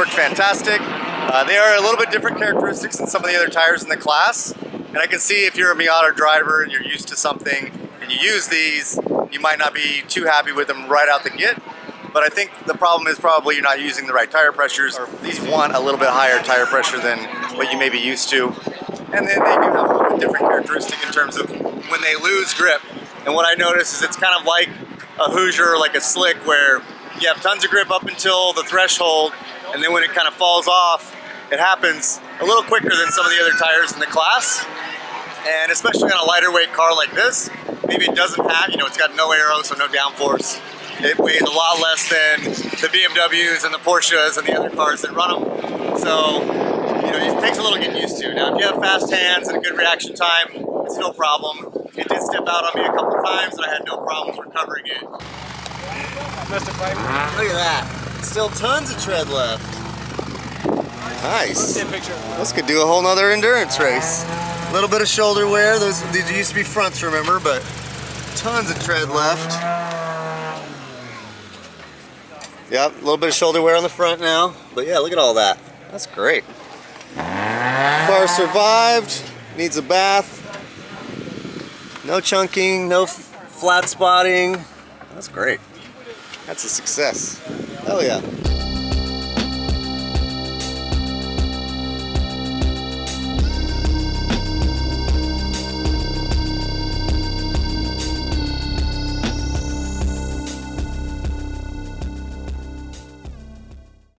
worked fantastic. They are a little bit different characteristics than some of the other tires in the class. And I can see if you're a Miata driver and you're used to something and you use these, you might not be too happy with them right out the gate. But I think the problem is probably you're not using the right tire pressures. Or these want a little bit higher tire pressure than what you may be used to. And then they do have a little bit different characteristic in terms of when they lose grip. And what I notice is it's kind of like a Hoosier or like a Slick, where you have tons of grip up until the threshold, and then when it kind of falls off, it happens a little quicker than some of the other tires in the class. And especially on a lighter weight car like this, maybe it doesn't have, it's got no aero, so no downforce. It weighs a lot less than the BMWs and the Porsches and the other cars that run them. So, it takes a little getting used to. Now, if you have fast hands and a good reaction time, it's no problem. It did step out on me a couple times, and I had no problems recovering it. Look at that. Still tons of tread left. Nice. This could do a whole nother endurance race. A little bit of shoulder wear. These used to be fronts, remember, but tons of tread left. Yep, a little bit of shoulder wear on the front now. But yeah, look at all that. That's great. Car survived. Needs a bath. No chunking, no flat spotting. That's great. That's a success. Hell yeah.